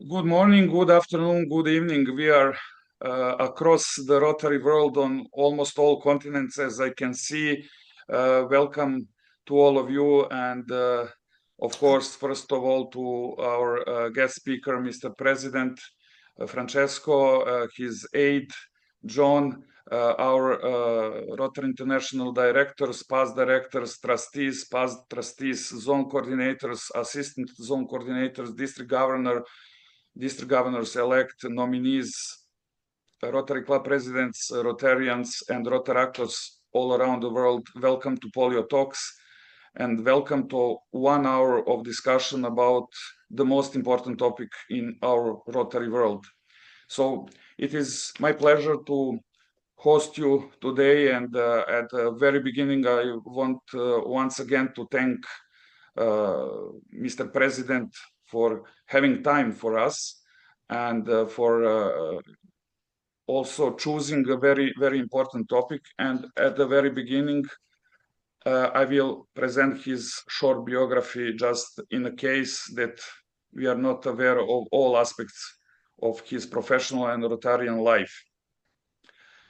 Good morning, good afternoon, good evening. We are across the Rotary world on almost all continents, as I can see. Welcome to all of you, and of course, first of all, to our guest speaker, Mr. President Francesco, his aide, John, our Rotary International Directors, past directors, trustees, past trustees, zone coordinators, assistant zone coordinators, district governors-elect, nominees, Rotary Club presidents, Rotarians, and Rotaractors all around the world. Welcome to Polio Talks, and welcome to 1 hour of discussion about the most important topic in our Rotary world. So it is my pleasure to host you today, and at the very beginning, I want once again to thank Mr. President for having time for us and for also choosing a very, very important topic. And at the very beginning, I will present his short biography just in a case that we are not aware of all aspects of his professional and Rotarian life.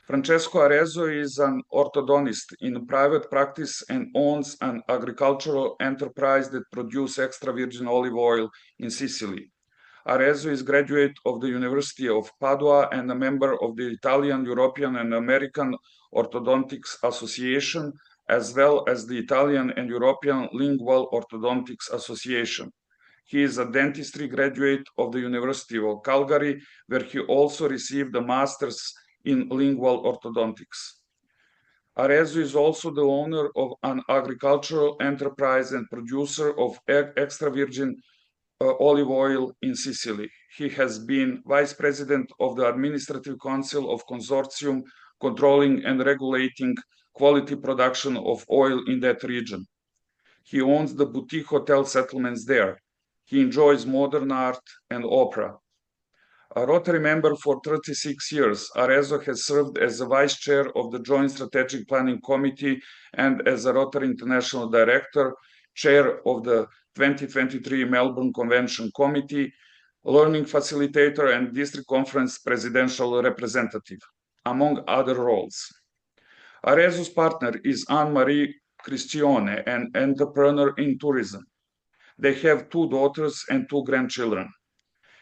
Francesco Arezzo is an orthodontist in private practice and owns an agricultural enterprise that produces extra virgin olive oil in Sicily. Arezzo is graduate of the University of Padua and a member of the Italian, European, and American Orthodontics Association, as well as the Italian and European Lingual Orthodontics Association. He is a dentistry graduate of the University of Calgary, where he also received a master's in lingual orthodontics. Arezzo is also the owner of an agricultural enterprise and producer of extra virgin olive oil in Sicily. He has been vice president of the Administrative Council of Consortium controlling and regulating quality production of oil in that region. He owns the boutique hotel settlements there. He enjoys modern art and opera. A Rotary member for 36 years, Arezzo has served as the vice chair of the Joint Strategic Planning Committee and as a Rotary International Director, chair of the 2023 Melbourne Convention Committee, learning facilitator, and district conference presidential representative, among other roles. Arezzo's partner is Anne-Marie Cristione, an entrepreneur in tourism. They have 2 daughters and 2 grandchildren.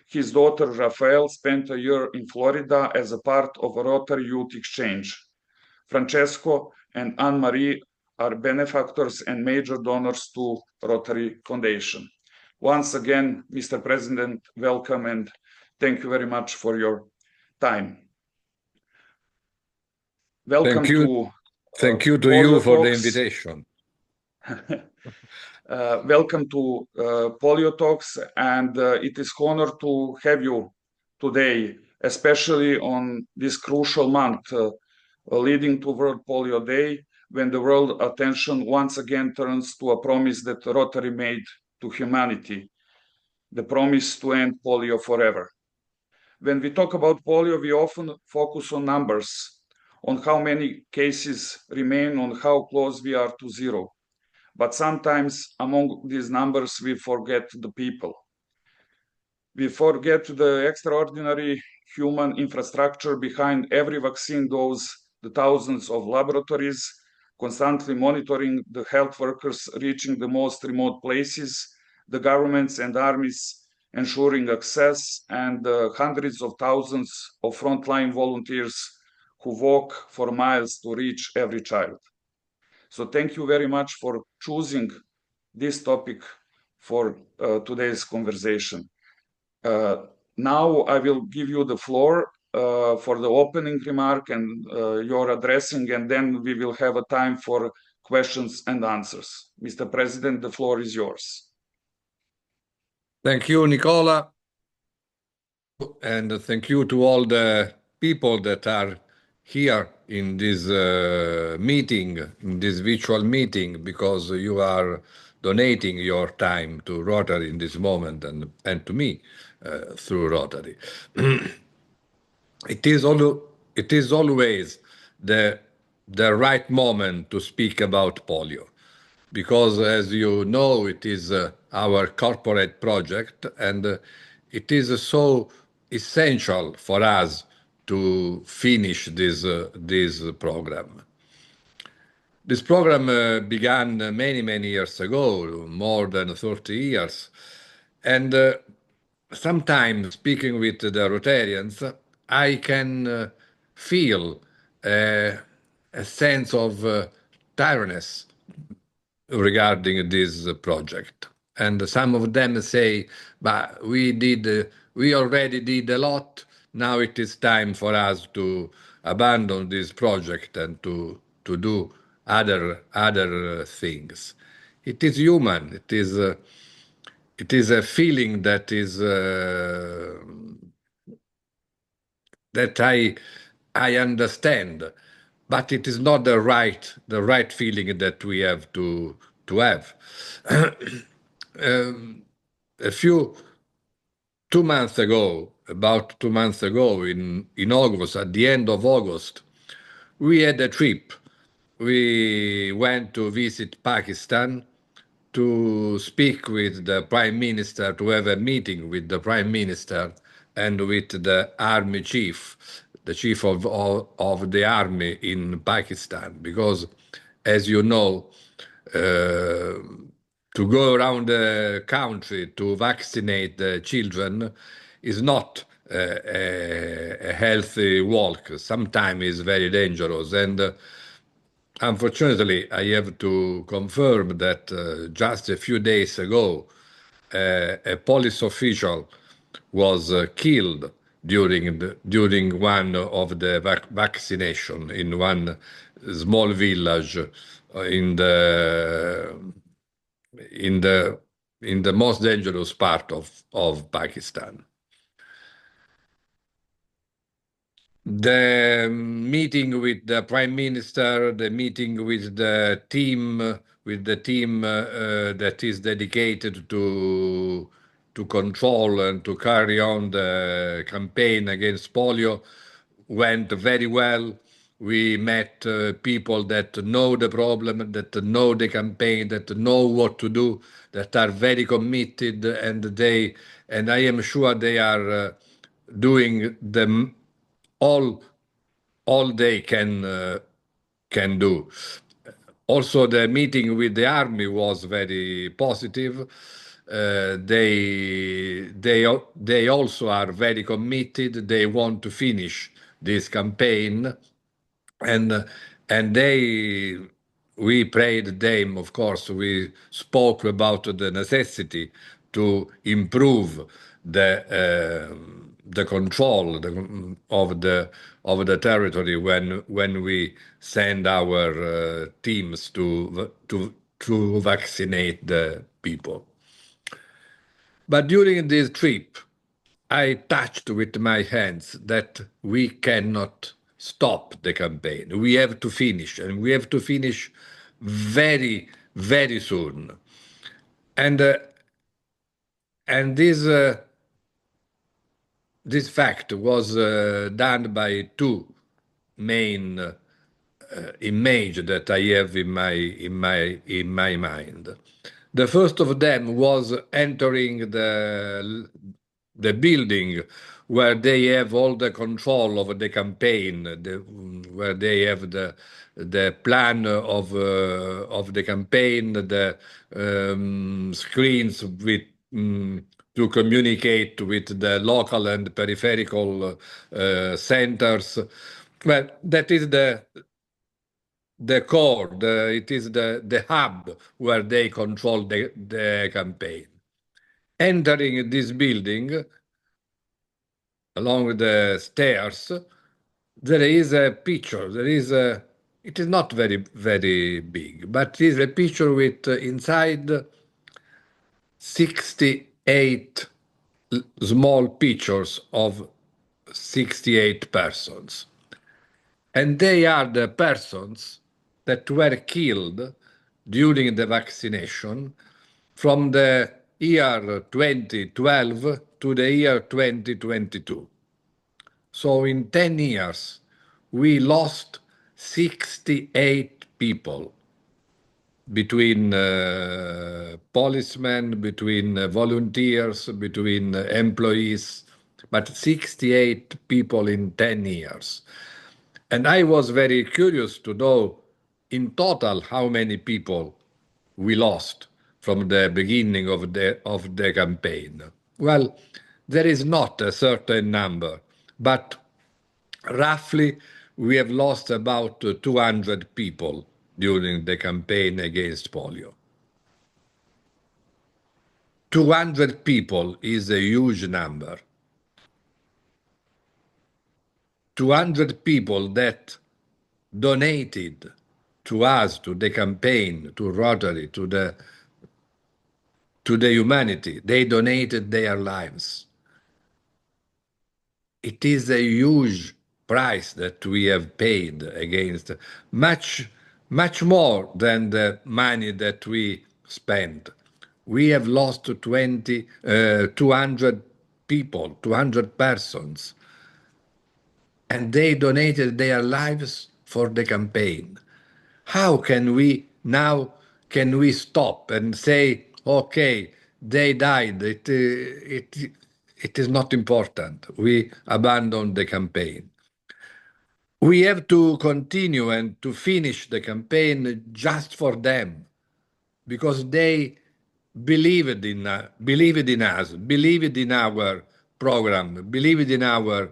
His daughter Rafael spent a year in Florida as a part of a Rotary Youth Exchange. Francesco and Anne-Marie are benefactors and major donors to Rotary Foundation. Once again, Mr. President, welcome and thank you very much for your time. Welcome Thank you to you for the invitation. Welcome to Polio Talks, and it is an honor to have you today, especially on this crucial month leading to World Polio Day, when the world attention once again turns to a promise that Rotary made to humanity, the promise to end polio forever. When we talk about polio, we often focus on numbers, on how many cases remain, on how close we are to zero. But sometimes among these numbers, we forget the people. We forget the extraordinary human infrastructure behind every vaccine dose, the thousands of laboratories, constantly monitoring the health workers reaching the most remote places, the governments and armies ensuring access, and the hundreds of thousands of frontline volunteers who walk for miles to reach every child. So thank you very much for choosing this topic for today's conversation. Now I will give you the floor for the opening remark and your addressing, and then we will have a time for questions and answers. Mr. President, the floor is yours. Thank you, Nikola. And thank you to all the people that are here in this meeting, in this virtual meeting, because you are donating your time to Rotary in this moment and to me through Rotary. It is always the right moment to speak about polio, because as you know, it is our corporate project, and it is so essential for us to finish this program. This program began many years ago, more than 30 years. And sometimes speaking with the Rotarians, I can feel a sense of tiredness regarding this project. And some of them say, but we already did a lot. Now it is time for us to abandon this project and to do other things. It is human. It is a feeling that is that I understand, but it is not the right feeling that we have to have. A few 2 months ago, about 2 months ago, in August, at the end of August, we had a trip. We went to visit Pakistan to speak with the Prime Minister, to have a meeting with the Prime Minister and with the army chief, the chief of the army in Pakistan, because, as you know, to go around the country to vaccinate the children is not a healthy walk. Sometimes it's very dangerous. And unfortunately, I have to confirm that just a few days ago, a police official was killed during one of the vaccination in one small village in the in the in the most dangerous part of Pakistan. The meeting with the Prime Minister, the meeting with the team that is dedicated to control and to carry on the campaign against polio went very well. We met people that know the problem, that know the campaign, that know what to do, that are very committed, and I am sure they are doing all they can do. Also, the meeting with the army was very positive. They also are very committed. They want to finish this campaign, and we prayed them. Of course, we spoke about the necessity to improve the control of the territory when we send our teams to vaccinate the people. But during this trip, I touched with my hands that we cannot stop the campaign. We have to finish, and we have to finish very soon. And this fact was done by two main image that I have in my mind. The first of them was entering the building where they have all the control of the campaign, where they have the plan of the campaign, the screens with to communicate with the local and peripheral centers. Well, that is the core, it is the hub where they control the campaign. Entering this building, along the stairs, there is a picture. It is not very big, but it is a picture with inside 68 small pictures of 68 persons. And they are the persons that were killed during the vaccination from the year 2012 to the year 2022. So in 10 years, we lost 68 people. between policemen, between volunteers, between employees, but 68 people in 10 years. And I was very curious to know in total how many people we lost from the beginning of the campaign. Well, there is not a certain number, but roughly we have lost about 200 people during the campaign against polio. 200 people is a huge number. 200 people that donated to us, to the campaign, to Rotary, to the humanity. They donated their lives. It is a huge price that we have paid against, much more than the money that we spent. We have lost 200 people, 200 persons, and they donated their lives for the campaign. How can we now stop and say, okay, they died, it is not important, we abandon the campaign? We have to continue and to finish the campaign just for them, because they believed in us, believed in our program, believed in our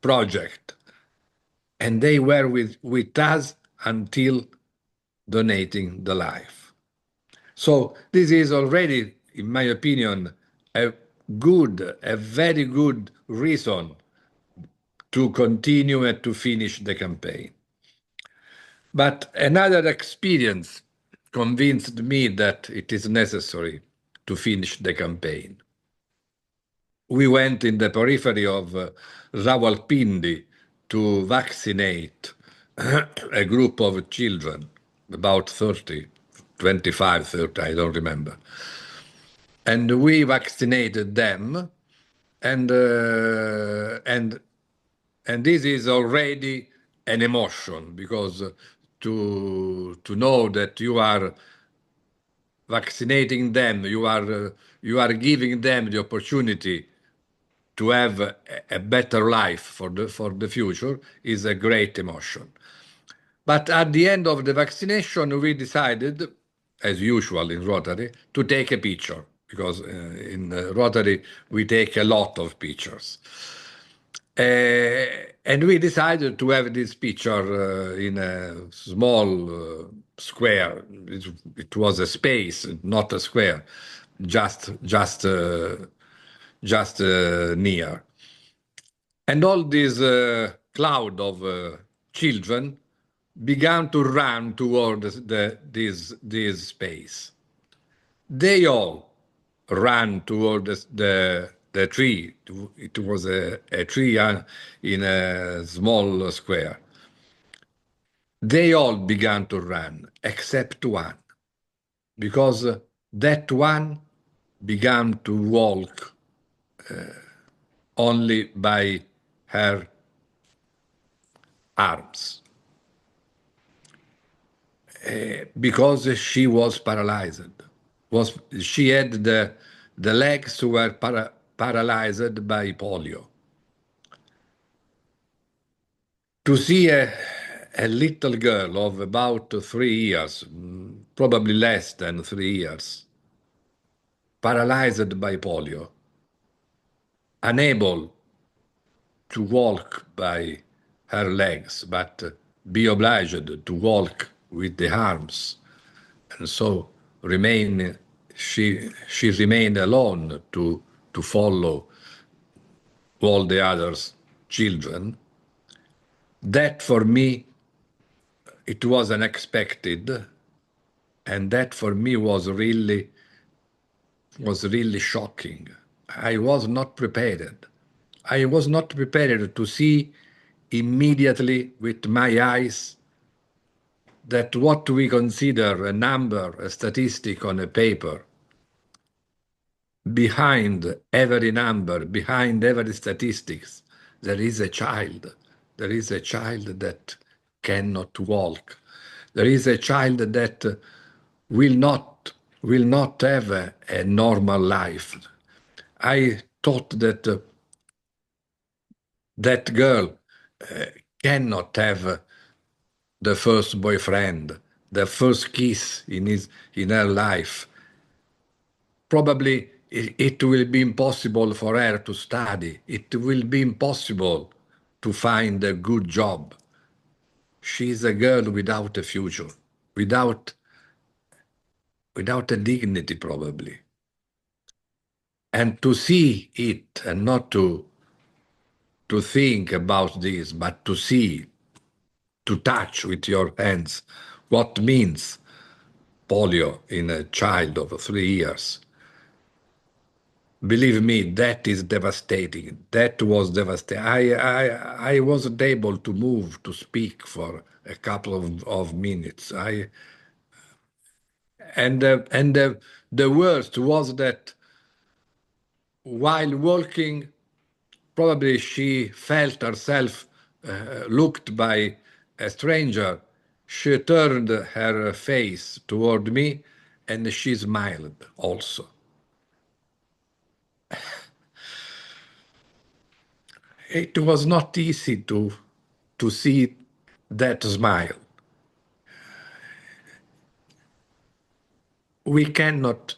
project, and they were with us until donating the life. So this is already, in my opinion, a very good reason to continue and to finish the campaign. But another experience convinced me that it is necessary to finish the campaign. We went in the periphery of Rawalpindi to vaccinate a group of children, about 30, 25, 30, I don't remember. And we vaccinated them, and this is already an emotion, because to know that you are vaccinating them, you are giving them the opportunity to have a better life for the future is a great emotion. But at the end of the vaccination, we decided, as usual in Rotary, to take a picture, because in Rotary we take a lot of pictures. And we decided to have this picture in a small square. It was a space, not a square, just near. And all this cloud of children began to run towards this space. They all ran towards the tree. It was a tree in a small square. They all began to run, except one, because that one began to walk only by her arms, because she was paralyzed. She had the legs were paralyzed by polio. To see a little girl of about 3 years, probably less than 3 years, paralyzed by polio, unable to walk by her legs, but be obliged to walk with the arms, and so she remained alone to follow all the others children. That for me, it was unexpected, and that for me was really shocking. I was not prepared. I was not prepared to see immediately with my eyes that what we consider a number, a statistic on a paper, behind every number, behind every statistics, there is a child. There is a child that cannot walk. There is a child that will not have a normal life. I thought that that girl cannot have the first boyfriend, the first kiss in her life. Probably it will be impossible for her to study. It will be impossible to find a good job. She's a girl without a future, without a dignity, probably. And to see it and not to think about this, but to see, to touch with your hands what means polio in a child of 3 years. Believe me, that is devastating. That was devastating. I wasn't able to move to speak for a couple of minutes. The worst was that while walking, probably she felt herself looked by a stranger. She turned her face toward me and she smiled also. It was not easy to see that smile. We cannot.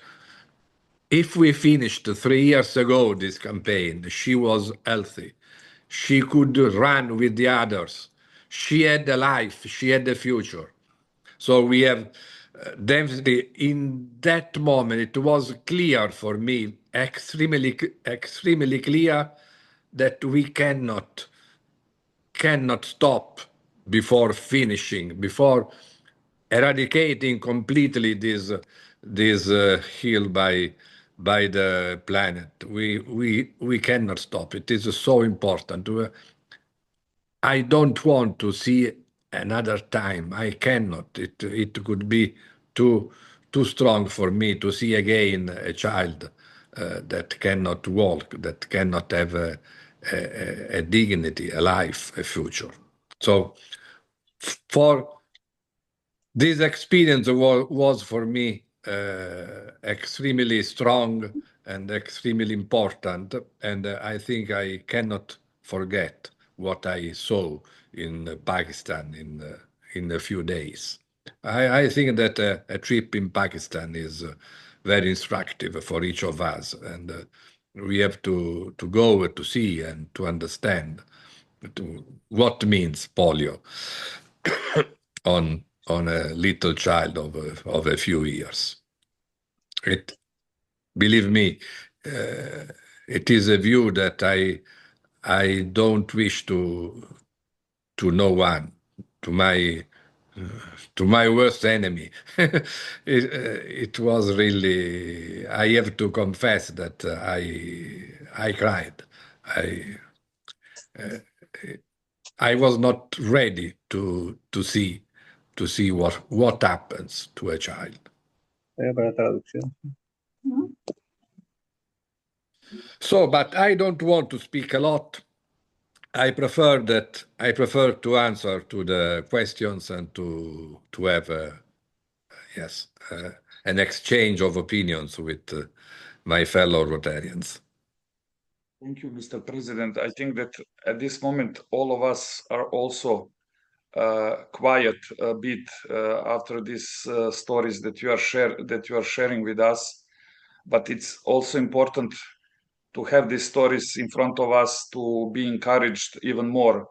If we finished 3 years ago this campaign, she was healthy. She could run with the others. She had a life. She had a future. So we have definitely in that moment, it was clear for me, extremely clear, that we cannot stop before finishing, before eradicating completely this hill by the planet. We cannot stop. It is so important. I don't want to see another time. I cannot. It could be too strong for me to see again a child that cannot walk, that cannot have a dignity, a life, a future. So for this experience was for me extremely strong and extremely important, and I think I cannot forget what I saw in Pakistan in a few days. I think that a trip in Pakistan is very instructive for each of us, and we have to go to see and to understand what means polio on a little child of a few years. Believe me, it is a view that I don't wish to no one, to my worst enemy. It was really. I have to confess that I cried. I was not ready to see what happens to a child. So, but I don't want to speak a lot. I prefer to answer to the questions and to have an exchange of opinions with my fellow Rotarians. Thank you, Mr. President. I think that at this moment, all of us are also quiet a bit after these stories that you are sharing with us. But it's also important to have these stories in front of us to be encouraged even more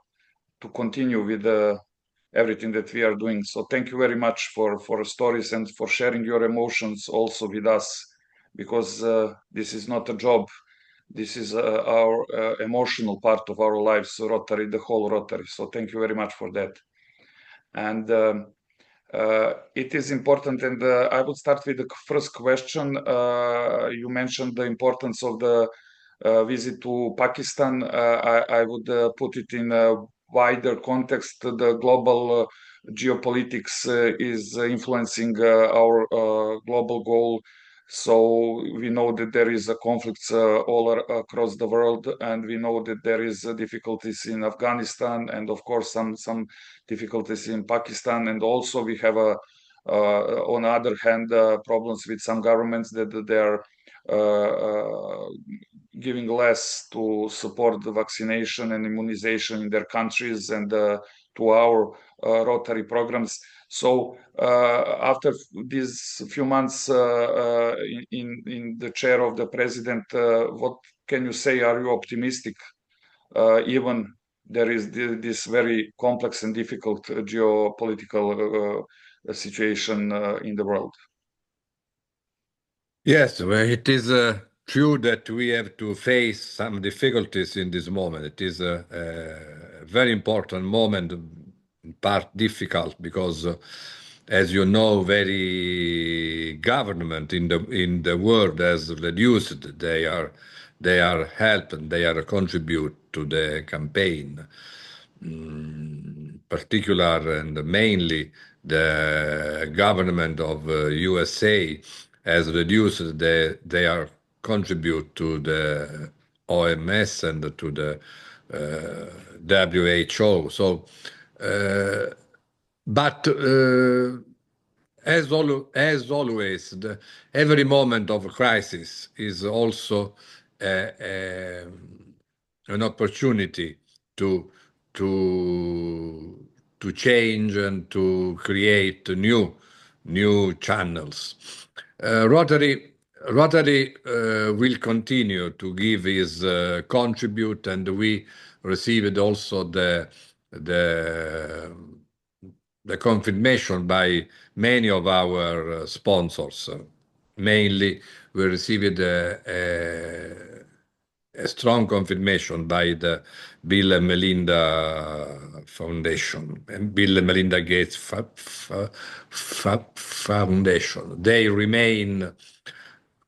to continue with everything that we are doing. So thank you very much for stories and for sharing your emotions also with us, because this is not a job. This is our emotional part of our lives, Rotary, the whole Rotary. So thank you very much for that. And it is important, and I will start with the first question. You mentioned the importance of the visit to Pakistan. I would put it in a wider context. The global geopolitics is influencing our global goal So we know that there is a conflicts all across the world, and we know that there is difficulties in Afghanistan, and of course some difficulties in Pakistan, and also we have on the other hand problems with some governments that they are giving less to support the vaccination and immunization in their countries and to our Rotary programs. So after these few months in the chair of the president, what can you say? Are you optimistic? Even there is this very complex and difficult geopolitical situation in the world. Yes, well, it is true that we have to face some difficulties in this moment. It is a very important moment, in part difficult because, as you know, very government in the world has reduced their help and their contribute to the campaign. Particular and mainly the government of USA has reduced their contribute to the OMS and to the WHO. So, but as always, every moment of crisis is also an opportunity to to to change and to create new channels. Rotary will continue to give his contribute, and we received also the the confirmation by many of our sponsors. Mainly, we received a strong confirmation by the Bill and Melinda Foundation and Bill and Melinda Gates Foundation. They remain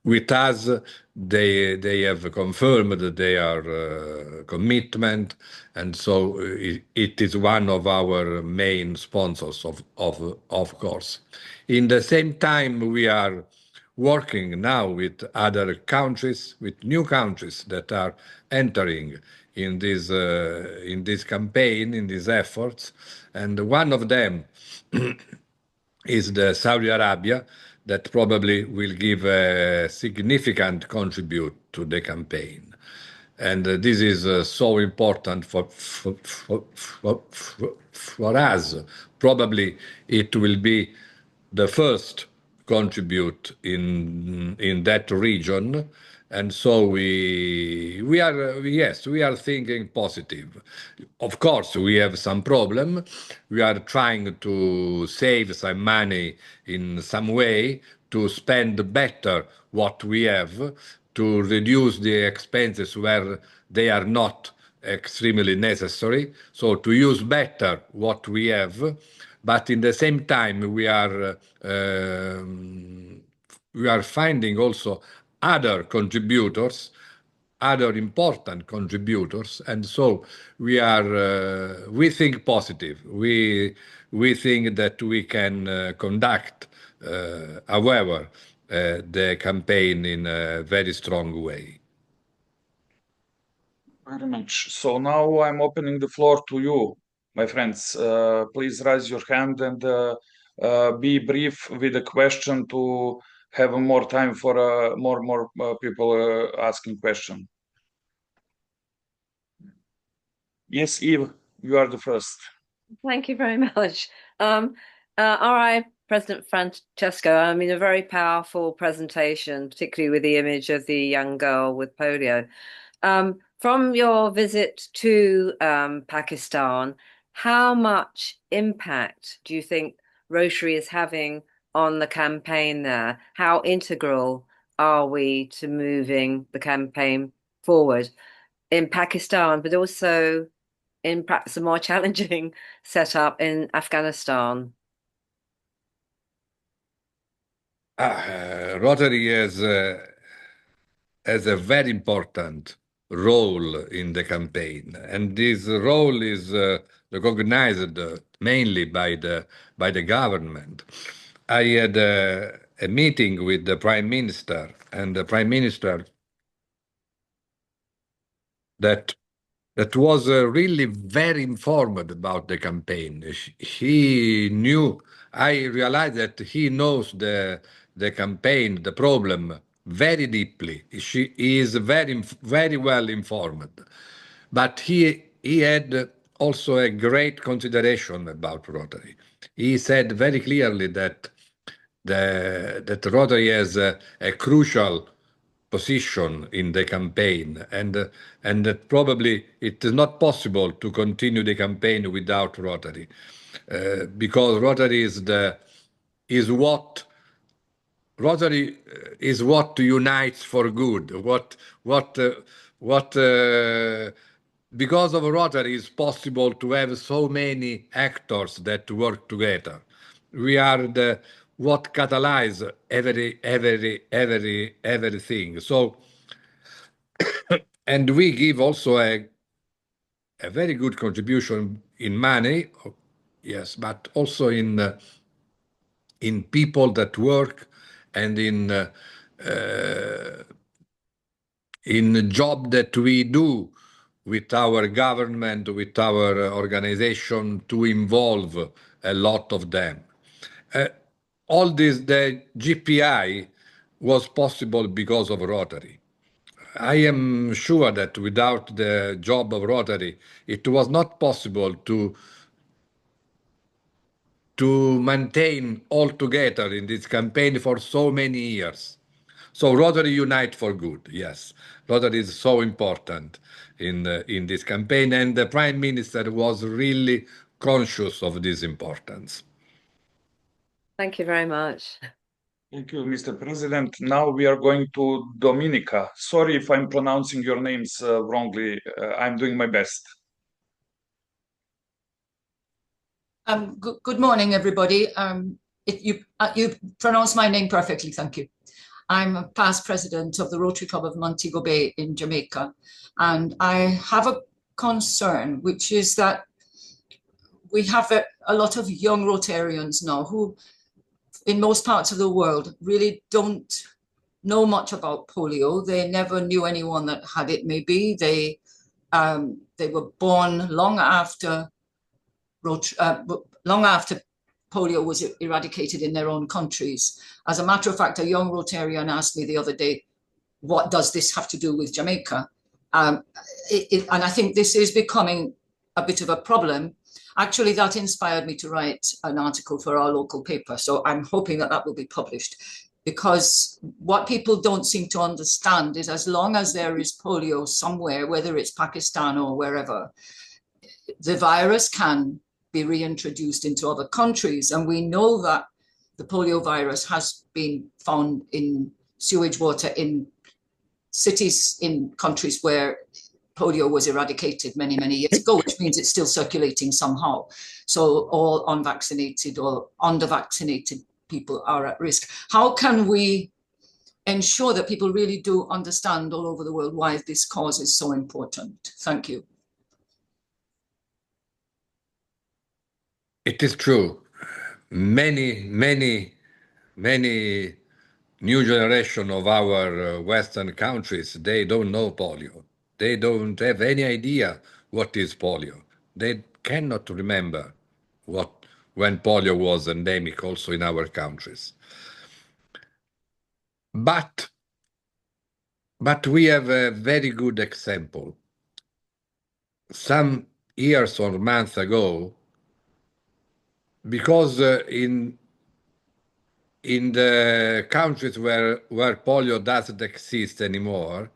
with us. They have confirmed their commitment, and so it is one of our main sponsors, of course. In the same time, we are working now with other countries, with new countries that are entering in this campaign, in these efforts, and one of them is the Saudi Arabia, that probably will give a significant contribute to the campaign. And this is so important for us. Probably it will be the first contribute in that region, and so we are thinking positive. Of course, we have some problem. We are trying to save some money in some way to spend better what we have, to reduce the expenses where they are not extremely necessary, so to use better what we have, but in the same time we are finding also other contributors, other important contributors, and so we think positive. We think that we can conduct, however, the campaign in a very strong way. Very much. So now I'm opening the floor to you, my friends. Please raise your hand and be brief with a question to have more time for more people asking question. Yes, Eve, you are the first. Thank you very much. RI President Francesco, I mean, a very powerful presentation, particularly with the image of the young girl with polio. From your visit to Pakistan, how much impact do you think Rotary is having on the campaign there? How integral are we to moving the campaign forward in Pakistan, but also in perhaps a more challenging setup in Afghanistan? Rotary has a very important role in the campaign, and this role is recognized mainly by the government. I had a a meeting with the Prime Minister, and the Prime Minister that was really very informed about the campaign. He knew, I realized that he knows the campaign, the problem very deeply. He is very well informed. But he had also a great consideration about Rotary. He said very clearly that that Rotary has a crucial position in the campaign, and that probably it is not possible to continue the campaign without Rotary, because Rotary is what Rotary is what unites for good. What because of Rotary is possible to have so many actors that work together. We are the what catalyze everything. So, and we give also a very good contribution in money, yes, but also in people that work and in job that we do with our government, with our organization, to involve a lot of them. All this, the GPI was possible because of Rotary. I am sure that without the job of Rotary, it was not possible to maintain all together in this campaign for so many years. So Rotary unite for good, yes. Rotary is so important in this campaign, and the Prime Minister was really conscious of this importance. Thank you very much. Thank you, Mr. President. Now we are going to Dominica. Sorry if I'm pronouncing your names wrongly. I'm doing my best. Good morning, everybody. You pronounced my name perfectly, thank you. I'm a past president of the Rotary Club of Montego Bay in Jamaica, and I have a concern, which is that we have a lot of young Rotarians now who, in most parts of the world, really don't know much about polio. They never knew anyone that had it, maybe. They were born long after polio was eradicated in their own countries. As a matter of fact, a young Rotarian asked me the other day, what does this have to do with Jamaica? And I think this is becoming a bit of a problem. Actually, that inspired me to write an article for our local paper. So I'm hoping that that will be published, because what people don't seem to understand is as long as there is polio somewhere, whether it's Pakistan or wherever, the virus can be reintroduced into other countries. And we know that the polio virus has been found in sewage water in cities in countries where polio was eradicated many, many years ago, which means it's still circulating somehow. So all unvaccinated or under-vaccinated people are at risk. How can we ensure that people really do understand all over the world why this cause is so important? Thank you. It is true. Many new generation of our Western countries, they don't know polio. They don't have any idea what is polio. They cannot remember when polio was endemic also in our countries. But we have a very good example. Some years or months ago, because in the countries where polio doesn't exist anymore,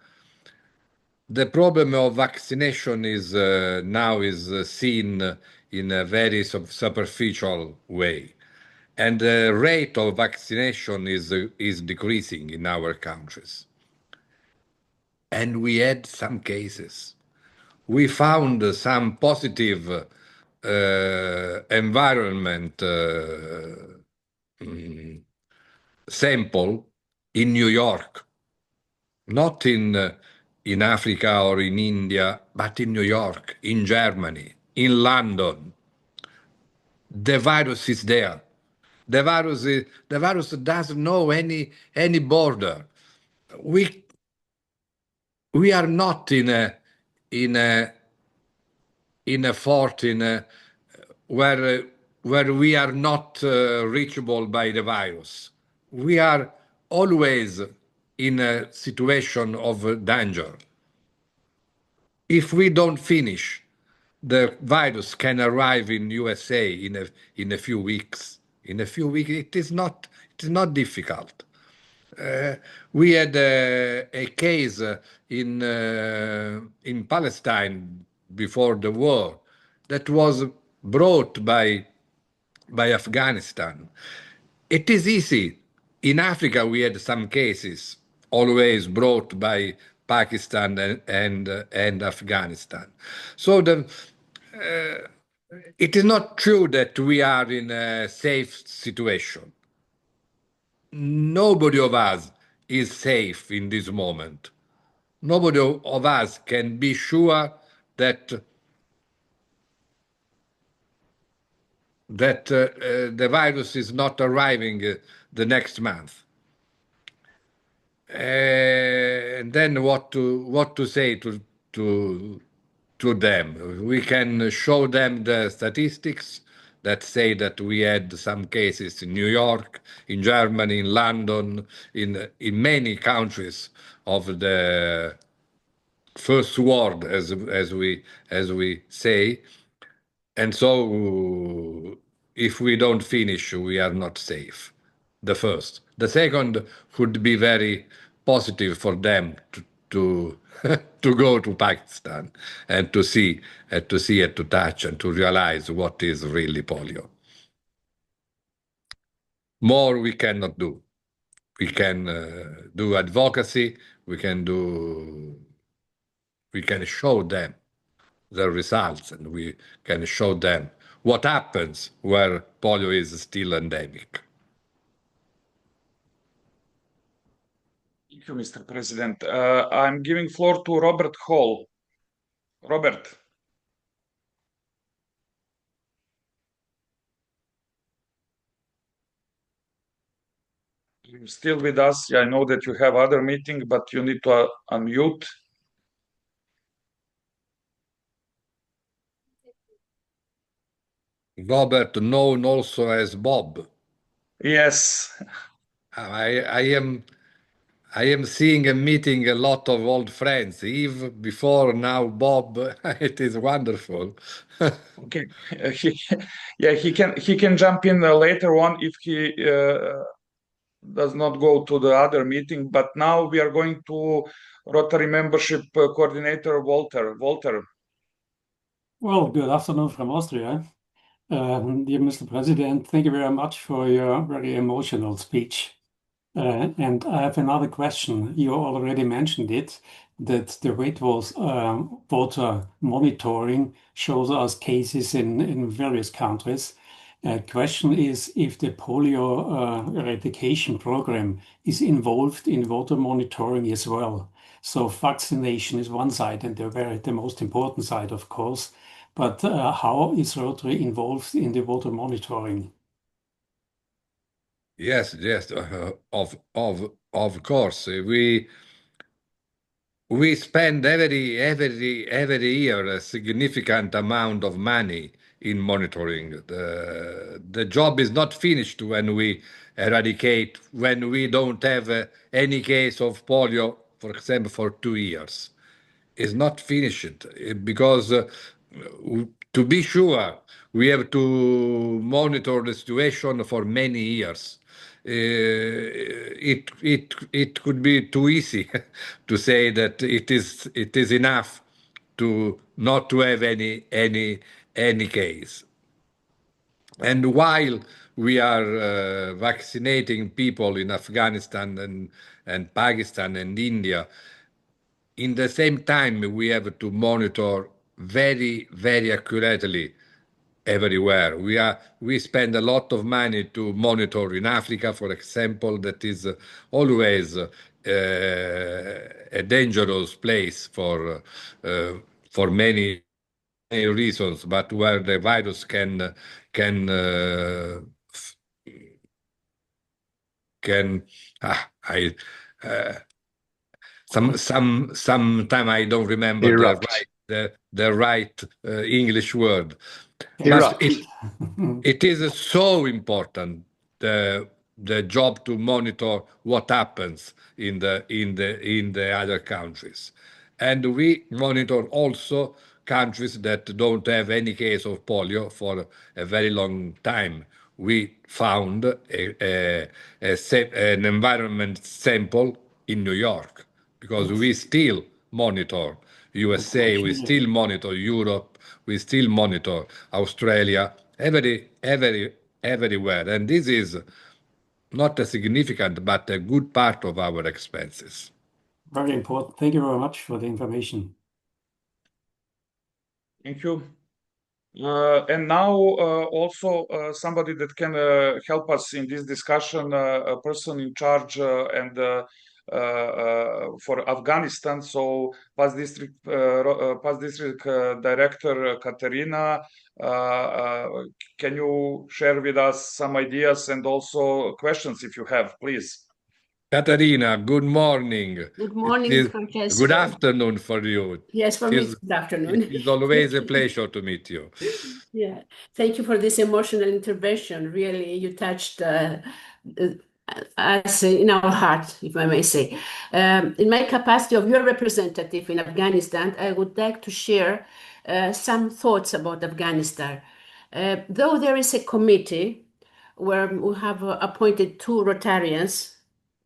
the problem of vaccination is now seen in a very superficial way, and the rate of vaccination is decreasing in our countries. And we had some cases. We found some positive environment sample in New York, not in Africa or in India, but in New York, in Germany, in London. The virus is there. The virus doesn't know any border. We are not in a fort where we are not reachable by the virus. We are always in a situation of danger. If we don't finish, the virus can arrive in USA in a few weeks. In a few weeks, it is not difficult. We had a case in Palestine before the war that was brought by Afghanistan. It is easy. In Africa, we had some cases always brought by Pakistan and Afghanistan. So it is not true that we are in a safe situation. Nobody of us is safe in this moment. Nobody of us can be sure that the virus is not arriving the next month. And then what to say to them? We can show them the statistics that say that we had some cases in New York, in Germany, in London, in many countries of the first world, as we say. And so if we don't finish, we are not safe. The first. The second would be very positive for them to to go to Pakistan and to see and to touch and to realize what is really polio. More we cannot do. We can do advocacy. We can show them the results, and we can show them what happens where polio is still endemic. Thank you, Mr. President. I'm giving floor to Robert Hall. Robert. You're still with us. I know that you have other meeting, but you need to unmute. Robert, known also as Bob. Yes. I am seeing and meeting a lot of old friends. Eve before, now Bob. It is wonderful. Okay. He can jump in later on if he does not go to the other meeting. But now we are going to Rotary Membership Coordinator Walter. Walter. Well, good afternoon from Austria. Dear Mr. President, thank you very much for your very emotional speech. And I have another question. You already mentioned it, that the weight was water monitoring shows us cases in various countries. Question is if the polio eradication program is involved in water monitoring as well. So vaccination is one side and the most important side, of course. But how is Rotary involved in the water monitoring? Yes, of course. We spend every year a significant amount of money in monitoring. The job is not finished when we eradicate, when we don't have any case of polio, for example, for 2 years. Is not finished because to be sure we have to monitor the situation for many years. It could be too easy to say that it is enough to not to have any case. And while we are vaccinating people in Afghanistan and Pakistan and India, in the same time, we have to monitor very, very accurately everywhere. We spend a lot of money to monitor in Africa, for example, that is always a dangerous place for many reasons, but where the virus can can I sometime I don't remember Erupt. the right English word. Erupt. But it is so important the job to monitor what happens in the other countries, and we monitor also countries that don't have any case of polio for a very long time. We found an environment sample in New York because we still monitor USA, we still monitor Europe, we still monitor Australia, everywhere. And this is not a significant, but a good part of our expenses. Very important. Thank you very much for the information. Thank you. And now also somebody that can help us in this discussion, a person in charge for Afghanistan. So past district director Katerina, can you share with us some ideas and also questions if you have, please? Katerina, good morning. Good morning, Francesco. Good afternoon for you. Yes, for me, it's good afternoon. It is always a pleasure to meet you. Yeah, thank you for this emotional intervention. Really, you touched us in our heart, if I may say. In my capacity of your representative in Afghanistan, I would like to share some thoughts about Afghanistan. Though there is a committee where we have appointed two Rotarians,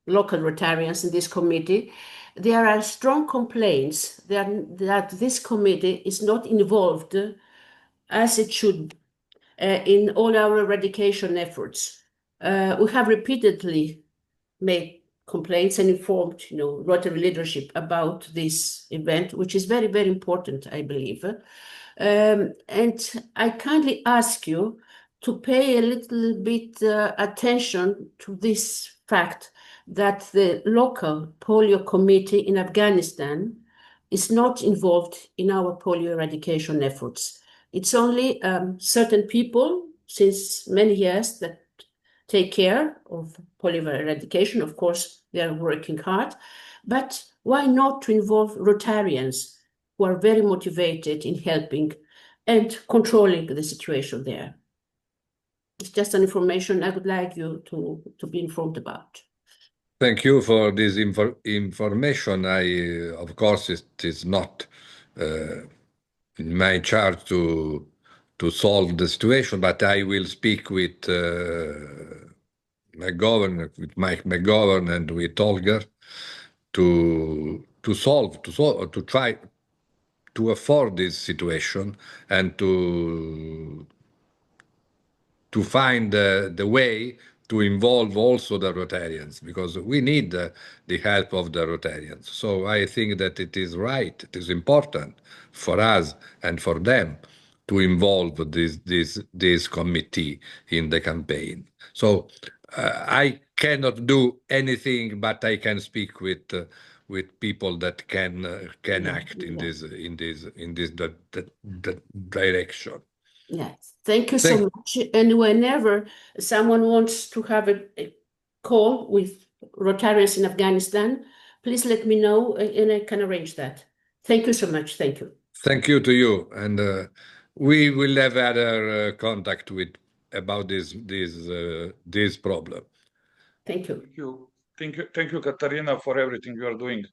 local Rotarians in this committee, there are strong complaints that this committee is not involved as it should in all our eradication efforts. We have repeatedly made complaints and informed, Rotary leadership about this event, which is very, very important, I believe. And I kindly ask you to pay a little bit attention to this fact that the local polio committee in Afghanistan is not involved in our polio eradication efforts. It's only certain people since many years that take care of polio eradication. Of course, they are working hard, but why not to involve Rotarians who are very motivated in helping and controlling the situation there? It's just an information I would like you to be informed about. Thank you for this information. Of course, it is not in my charge to solve the situation, but I will speak with my governor, with Mike McGovern and with Olga to try to afford this situation and to find the way to involve also the Rotarians, because we need the help of the Rotarians. So I think that it is right, it is important for us and for them to involve this committee in the campaign. So I cannot do anything, but I can speak with people that can act in this direction. Yes, thank you so much. And whenever someone wants to have a call with Rotarians in Afghanistan, please let me know and I can arrange that. Thank you so much. Thank you. Thank you to you. And we will have other contact about this problem. Thank you. Thank you, Katarina, for everything you are doing.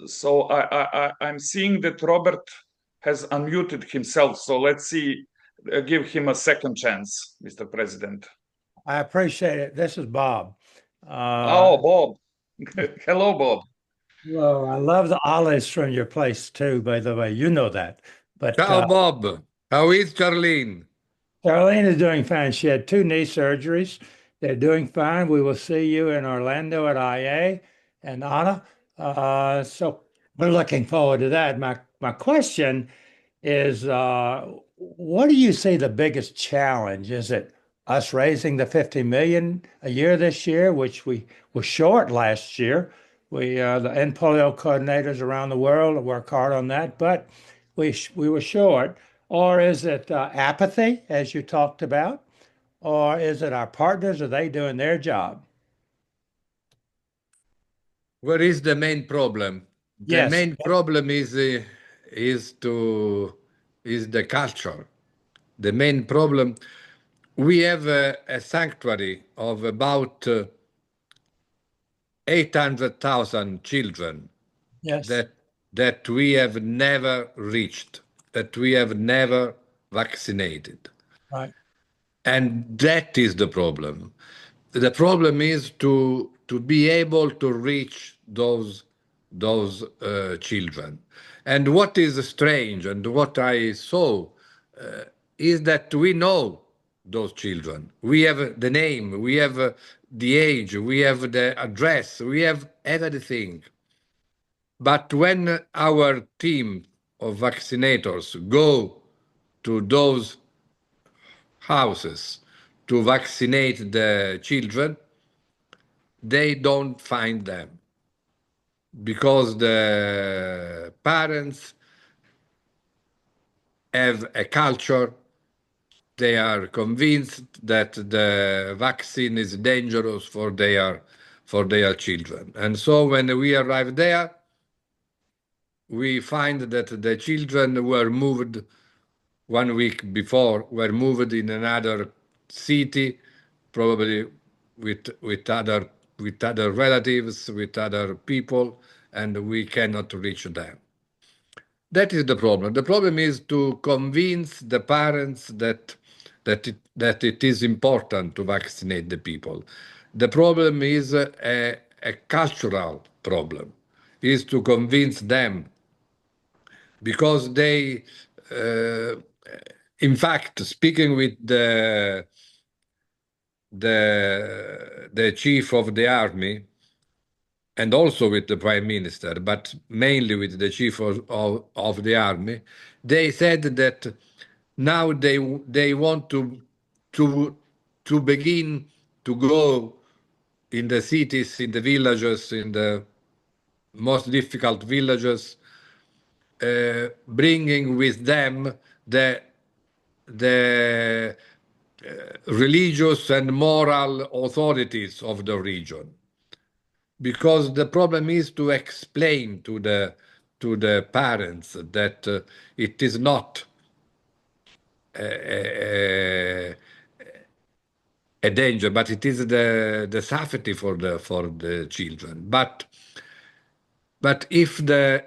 So I'm seeing that Robert has unmuted himself. So let's see, give him a second chance, Mr. President. I appreciate it. This is Bob. Bob. Hello, Bob. Well, I love the olives from your place too, by the way. You know that. But Ciao, Bob. How is Charlene? Charlene is doing fine. She had 2 knee surgeries. They're doing fine. We will see you in Orlando at IA and Anna. So we're looking forward to that. My question is, what do you see the biggest challenge? Is it us raising the 50 million a year this year, which we were short last year? We the end polio coordinators around the world work hard on that, but we were short. Or is it apathy, as you talked about? Or is it our partners? Are they doing their job? Where is the main problem? The Yes. main problem is the culture. The main problem, we have a sanctuary of about 800,000 children Yes. that we have never reached, that we have never vaccinated. Right. And that is the problem. The problem is to be able to reach those children. And what is strange and what I saw is that we know those children. We have the name, we have the age, we have the address, we have everything. But when our team of vaccinators go to those houses to vaccinate the children, they don't find them because the parents have a culture. They are convinced that the vaccine is dangerous for their children. And so when we arrive there, we find that the children were moved 1 week before, were moved in another city, probably with other relatives, with other people, and we cannot reach them. That is the problem. The problem is to convince the parents that it is important to vaccinate the people. The problem is a cultural problem, is to convince them because they, in fact, speaking with the chief of the army and also with the prime minister, but mainly with the chief of the army, they said that now they want to begin to go in the cities, in the villages, in the most difficult villages, bringing with them the religious and moral authorities of the region. Because the problem is to explain to the parents that it is not a danger, but it is the safety for the children. But if the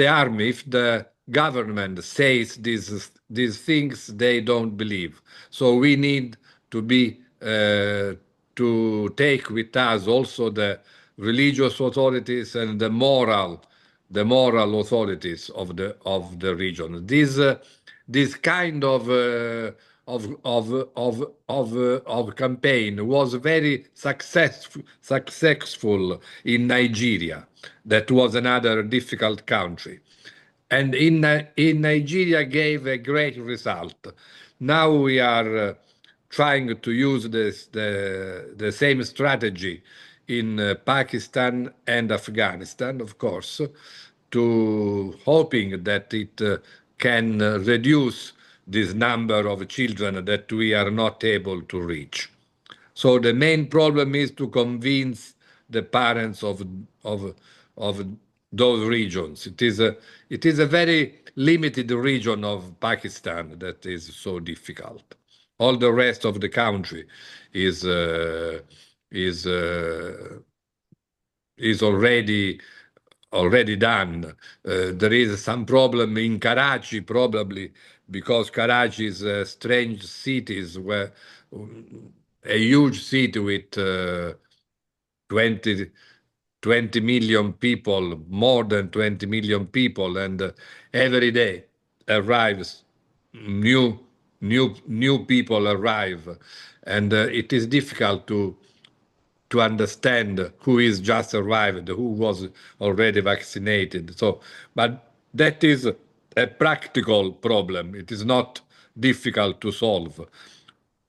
army, if the government says these things, they don't believe. So we need to be to take with us also the religious authorities and the moral authorities of the region. This kind of campaign was very successful in Nigeria. That was another difficult country. And in Nigeria gave a great result. Now we are trying to use the same strategy in Pakistan and Afghanistan, of course, to hoping that it can reduce this number of children that we are not able to reach. So the main problem is to convince the parents of those regions. It is a very limited region of Pakistan that is so difficult. All the rest of the country is already done. There is some problem in Karachi, probably because Karachi is a strange city, where a huge city with 20 million people, more than 20 million people, and every day arrives new people arrive, and it is difficult to understand who is just arrived, who was already vaccinated. So, but that is a practical problem. It is not difficult to solve.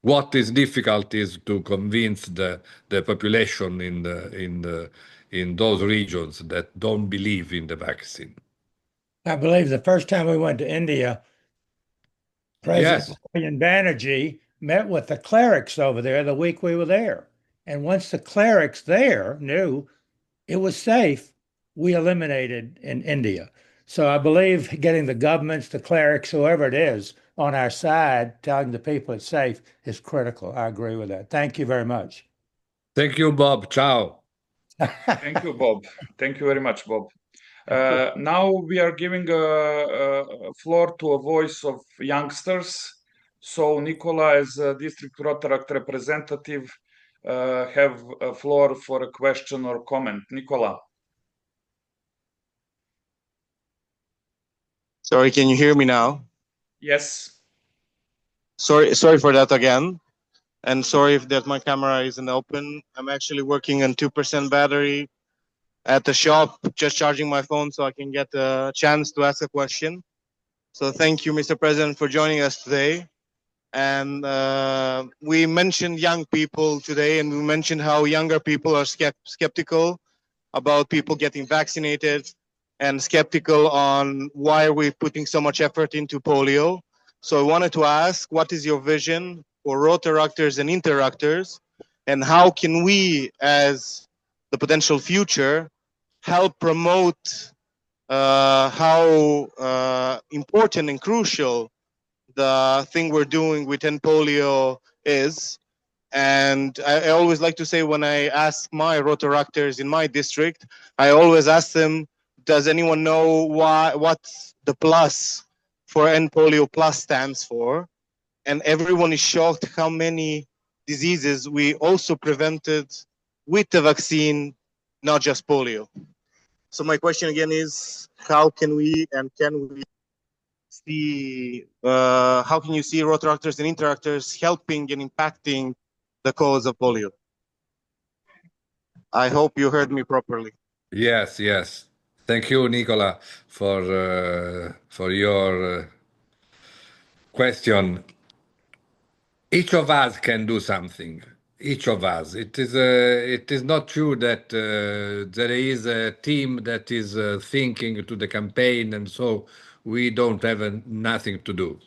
What is difficult is to convince the population in those regions that don't believe in the vaccine. I believe the first time we went to India, President Yes. Banerjee met with the clerics over there the week we were there. And once the clerics there knew it was safe, we eliminated in India. So I believe getting the governments, the clerics, whoever it is, on our side, telling the people it's safe is critical. I agree with that. Thank you very much. Thank you, Bob. Ciao. Thank you, Bob. Thank you very much, Bob. Now we are giving a floor to a voice of youngsters. So Nikola, as a district Rotaract representative, have a floor for a question or comment. Nikola. Sorry, can you hear me now? Yes. Sorry for that again. And sorry if that my camera isn't open. I'm actually working on 2% battery at the shop, just charging my phone so I can get a chance to ask a question. So thank you, Mr. President, for joining us today. And we mentioned young people today, and we mentioned how younger people are skeptical about people getting vaccinated and skeptical on why are we putting so much effort into polio. So I wanted to ask, what is your vision for Rotaractors and Interactors, and how can we, as the potential future, help promote how important and crucial the thing we're doing with End Polio is. And I always like to say, when I ask my Rotaractors in my district, I always ask them, does anyone know what the plus for End Polio plus stands for? And everyone is shocked how many diseases we also prevented with the vaccine, not just polio. So my question again is, how can we see, how can you see Rotaractors and Interactors helping and impacting the cause of polio? I hope you heard me properly. Yes, yes. Thank you, Nikola, for your question. Each of us can do something. Each of us. It is not true that there is a team that is thinking to the campaign, and so we don't have nothing to do.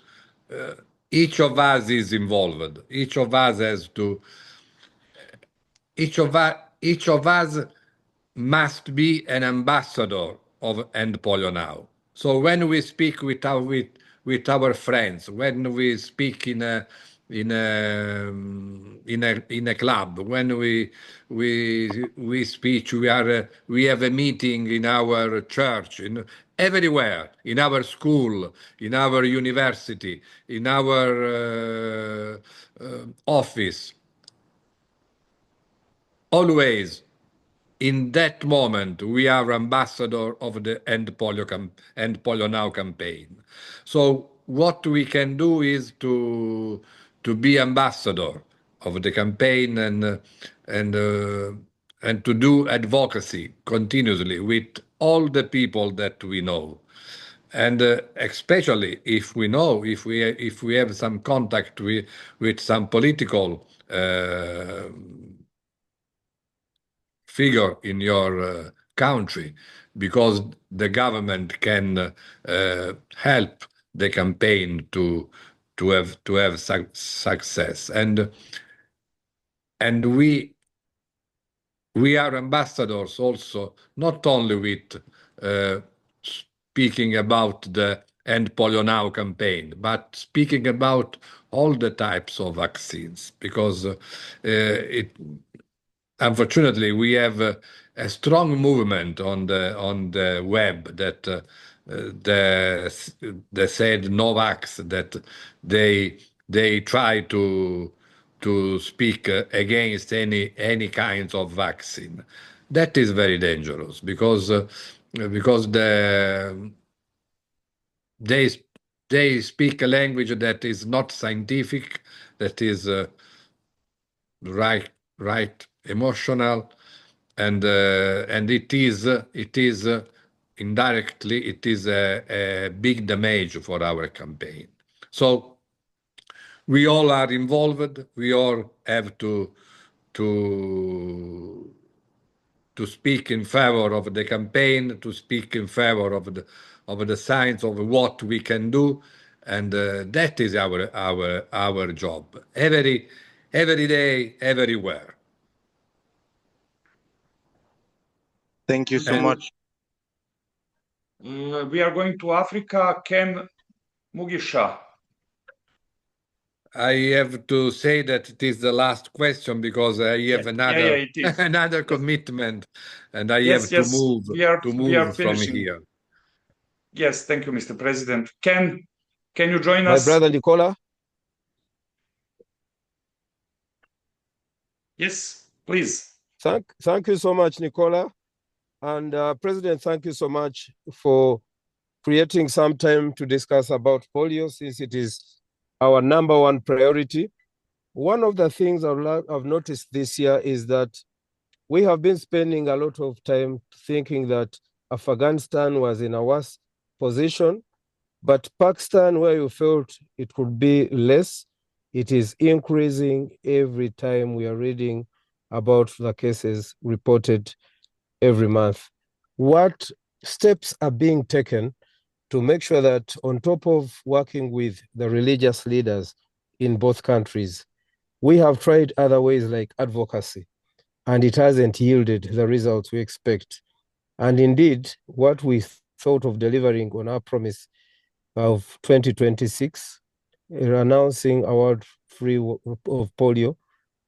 Each of us is involved. Each of us has to. Each of us must be an ambassador of End Polio Now. So when we speak with our friends, when we speak in a club, when we speak, we have a meeting in our church, everywhere, in our school, in our university, in our office. Always, in that moment, we are ambassador of the End Polio Now campaign. So what we can do is to be ambassador of the campaign and to do advocacy continuously with all the people that we know. And especially if we know, if we have some contact with some political figure in your country, because the government can help the campaign to have success, and we are ambassadors also, not only with speaking about the End Polio Now campaign, but speaking about all the types of vaccines, because unfortunately, we have a strong movement on the web that they said Novax, that they try to speak against any kinds of vaccine. That is very dangerous because they speak a language that is not scientific, that is right emotional, and it is indirectly it is a big damage for our campaign. So we all are involved. We all have to speak in favor of the campaign, to speak in favor of the science of what we can do, and that is our job every day, everywhere. Thank you so much. We are going to Africa. Ken Mugisha. I have to say that it is the last question because I have another another commitment, and I have to move from finishing. here. Yes, thank you, Mr. President. Can you join My us? brother Nikola? Yes, please. Thank you so much, Nikola. And President, thank you so much for creating some time to discuss about polio, since it is our #1 priority. One of the things I've noticed this year is that we have been spending a lot of time thinking that Afghanistan was in a worse position, but Pakistan, where you felt it could be less, it is increasing every time we are reading about the cases reported every month. What steps are being taken to make sure that, on top of working with the religious leaders in both countries, we have tried other ways like advocacy, and it hasn't yielded the results we expect? And indeed, what we thought of delivering on our promise of 2026, announcing a world free of polio,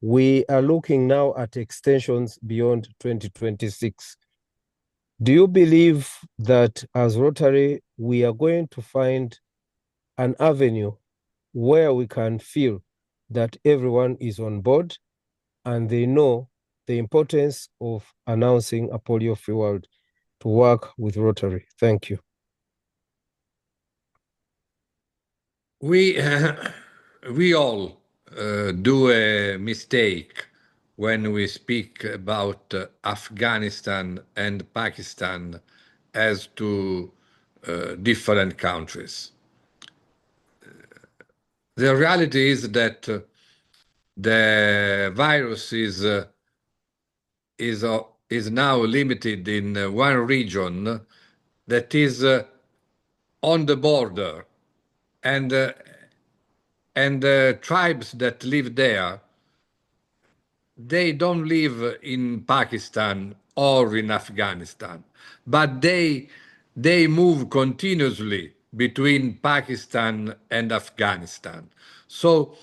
we are looking now at extensions beyond 2026. Do you believe that as Rotary, we are going to find an avenue where we can feel that everyone is on board and they know the importance of announcing a polio-free world to work with Rotary? Thank you. We all do a mistake when we speak about Afghanistan and Pakistan as two different countries. The reality is that the virus is now limited in one region that is on the border, and the tribes that live there, they don't live in Pakistan or in Afghanistan, but they move continuously between Pakistan and Afghanistan. So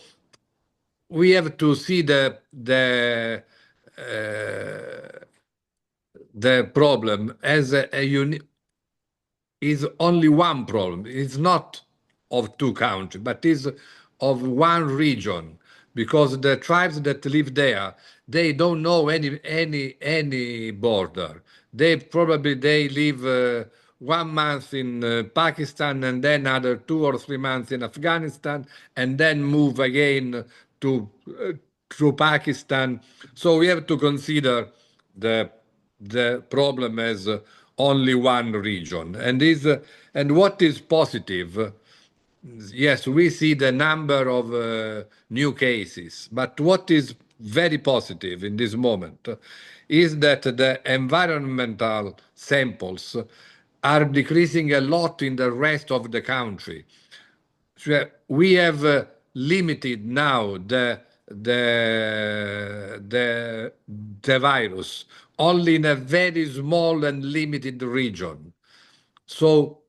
we have to see the problem as a unique. Is only one problem. It's not of two countries, but is of one region, because the tribes that live there, they don't know any border. They live 1 month in Pakistan, and then another 2 or 3 months in Afghanistan, and then move again to Pakistan. So we have to consider the problem as only one region. And what is positive? Yes, we see the number of new cases, but what is very positive in this moment is that the environmental samples are decreasing a lot in the rest of the country. So we have limited now the virus only in a very small and limited region. So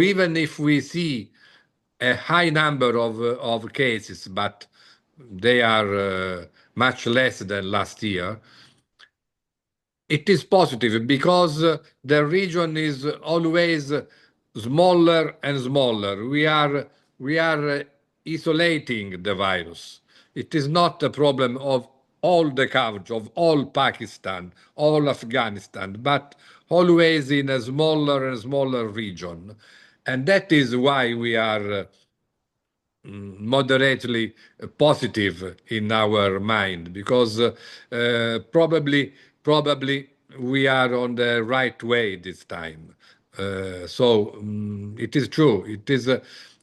even if we see a high number of cases, but they are much less than last year, it is positive because the region is always smaller and smaller. We are isolating the virus. It is not a problem of all the country, of all Pakistan, all Afghanistan, but always in a smaller and smaller region. And that is why we are moderately positive in our mind, because probably we are on the right way this time. So it is true. It is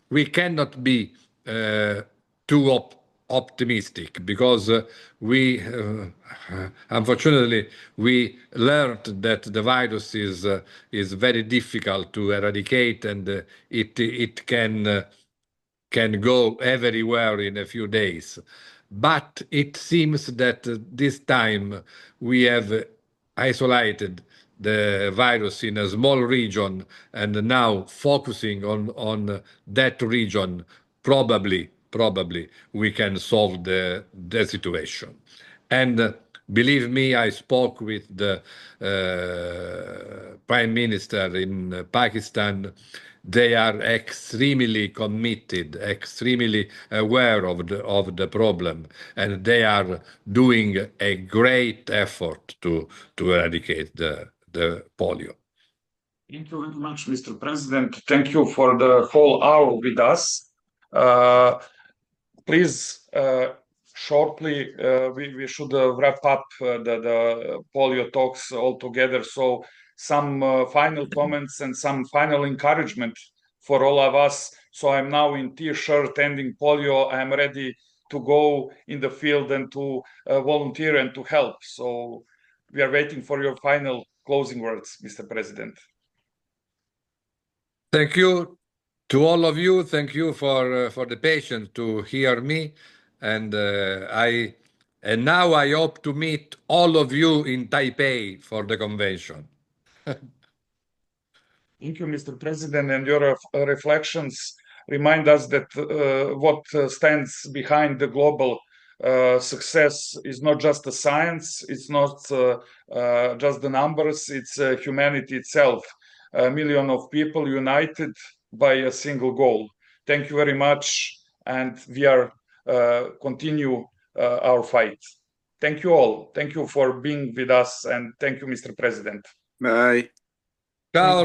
we cannot be too optimistic, because we unfortunately we learned that the virus is very difficult to eradicate, and it can can go everywhere in a few days. But it seems that this time we have isolated the virus in a small region, and now focusing on that region, probably we can solve the situation. And believe me, I spoke with the Prime Minister in Pakistan. They are extremely committed, extremely aware of the problem, and they are doing a great effort to eradicate the polio. Thank you very much, Mr. President. Thank you for the whole hour with us. Please, shortly, we should wrap up the Polio Talks altogether. So some final comments and some final encouragement for all of us. So I'm now in T-shirt ending polio. I'm ready to go in the field and to volunteer and to help. So we are waiting for your final closing words, Mr. President. Thank you to all of you. Thank you for the patience to hear me, and now I hope to meet all of you in Taipei for the convention. Thank you, Mr. President, and your reflections remind us that what stands behind the global success is not just the science, it's not just the numbers, it's humanity itself. A million of people united by a single goal. Thank you very much, and we are continue our fight. Thank you all. Thank you for being with us, and thank you, Mr. President. Bye. Ciao.